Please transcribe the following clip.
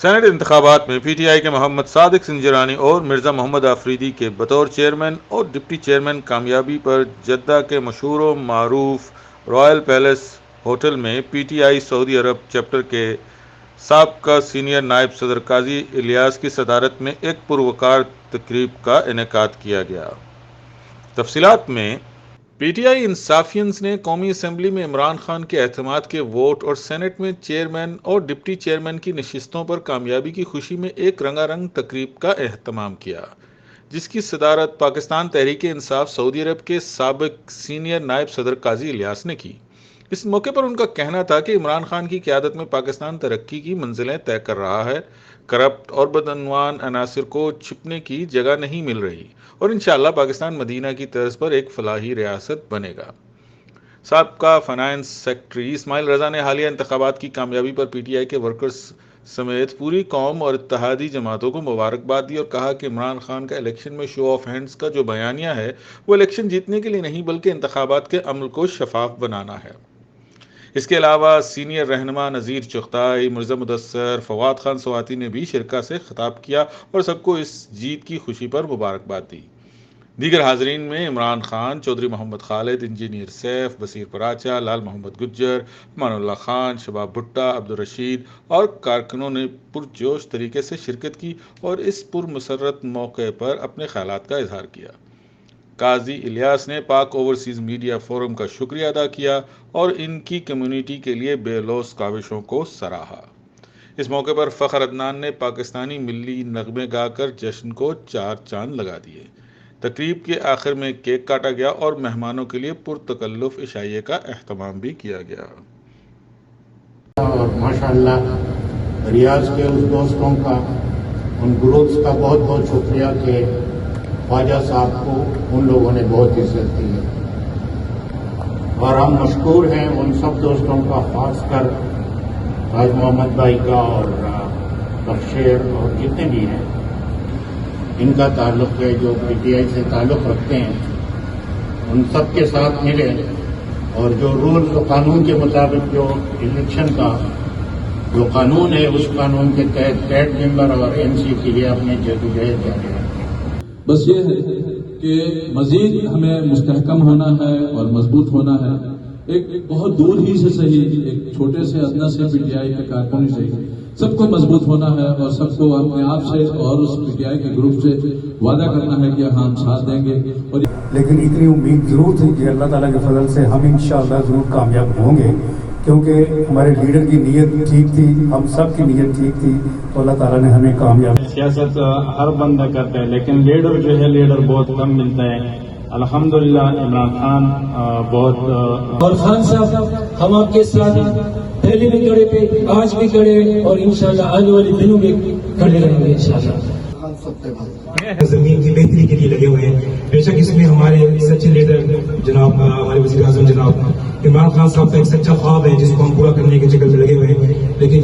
Saint انتخابات میں P T I کے محمد صادق سنجرانی اور مرزا محمد آفریدی کے بطور چیئرمین اور ڈپٹی چیئرمین کامیابی پر جدہ کے مشہور و معروف رائل پیلس ہوٹل میں P T I Saudi Arab chapter کے سابقہ سینئر نائب صدر قاضی الیاس کی صدارت میں ایک پروقار تقریب کا انعقاد کیا گیا۔ تفصیلات میں پی ٹی آئی انصافیئنز نے قومی اسمبلی میں عمران خان کے اعتماد کے ووٹ اور سینٹ میں چیئرمین اور ڈپٹی چیئرمین کی نشستوں پر کامیابی کی خوشی میں ایک رنگا رنگ تقریب کا اہتمام کیا، جس کی صدارت پاکستان تحریک انصاف سعودی عرب کے سابق سینئر نائب صدر قاضی الیاس نے کی۔ اس موقع پر ان کا کہنا تھا کہ عمران خان کی قیادت میں پاکستان ترقی کی منزلیں طے کر رہا ہے، کرپٹ اور بدعنوان عناصر کو چھپنے کی جگہ نہیں مل رہی اور انشاءاللہ پاکستان مدینہ کی طرز پر ایک فلاحی ریاست بنے گا۔ سابقہ فائنانس سیکرٹری اسماعیل رضا نے حالیہ انتخابات کی کامیابی پر پی ٹی آئی کے ورکرز سمیت پوری قوم اور اتحادی جماعتوں کو مبارکباد دی اور کہا کہ عمران خان کا الیکشن میں شو آف ہینڈز کا جو بیانیہ ہے وہ الیکشن جیتنے کے لیے نہیں بلکہ انتخابات کے عمل کو شفاف بنانا ہے۔ اس کے علاوہ سینئر رہنما نذیر چغتائی، مرزا مدثر، فواد خان سواتی نے بھی شرکاء سے خطاب کیا اور سب کو اس جیت کی خوشی پر مبارکباد دی۔ دیگر حاضرین میں عمران خان، چودھری محمد خالد، انجینئر سیف، بصیر پراچا، لال محمد گجر، امان اللہ خان، شباب بھٹا، عبدالرشید اور کارکنوں نے پرجوش طریقے سے شرکت کی اور اس پرمسرت موقع پر اپنے خیالات کا اظہار کیا۔ قاضی الیاس نے پاک اوورسیز میڈیا فورم کا شکریہ ادا کیا اور ان کی کمیونٹی کے لیے بے لوث کاوشوں کو سراہا۔ اس موقع پر فخر عدنان نے پاکستانی ملی نغمے گا کر جشن کو چار چاند لگا دیے۔ تقریب کے آخر میں کیک کاٹا گیا اور مہمانوں کے لیے پرتکلف عشائیے کا اہتمام بھی کیا گیا۔ اور ماشاءاللہ ریاض کے اس دوستوں کا، ان گروپس کا بہت بہت شکریہ کہ خواجہ صاحب کو ان لوگوں نے بہت عزت دی ہے اور ہم مشکور ہیں ان سب دوستوں کا، خاص کر راج محمد بھائی کا اور بخشیر اور جتنے بھی ہیں ان کا تعلق ہے، جو پی ٹی آئی سے تعلق رکھتے ہیں، ان سب کے ساتھ ملے اور جو رول و قانون کے مطابق جو الیکشن کا جو قانون ہے اس قانون کے تحت کیٹ ممبر اور ایم سی کے لیے اپنے جدوجہد جاری رکھیں۔ بس یہ ہے کہ مزید ہمیں مستحکم ہونا ہے اور مضبوط ہونا ہے۔ ایک بہت دور ہی سے صحیح، ایک چھوٹے سے ادنا سے پی ٹی آئی کے کارکنوں سے سب کو مضبوط ہونا ہے اور سب کو اپنے آپ سے اور اس پی ٹی آئی کے گروپ سے وعدہ کرنا ہے کہ ہم ساتھ دیں گے۔ اور لیکن اتنی امید ضرور تھی کہ اللہ تعالیٰ کے فضل سے ہم انشاءاللہ ضرور کامیاب ہوں گے، کیونکہ ہمارے لیڈر کی نیت ٹھیک تھی، ہم سب کی نیت ٹھیک تھی، تو اللہ تعالیٰ نے ہمیں کامیاب۔ سیاست ہر بندہ کرتا ہے لیکن لیڈر جو ہے لیڈر بہت کم ملتا ہے۔ الحمدللہ عمران خان بہت اور خان صاحب ہم آپ کے ساتھ پہلے بھی کڑے پہ، آج بھی کڑے اور انشاءاللہ آنے والے دنوں میں کڑے رہیں گے انشاءاللہ۔ زمین کی بہتری کے لیے لگے ہوئے ہیں۔ بے شک اس میں ہمارے سچے لیڈر جناب ہمارے وزیر اعظم جناب عمران خان صاحب کا ایک سچا خواب ہے جس کو ہم پورا کرنے کے چکر میں لگے ہوئے ہیں، لیکن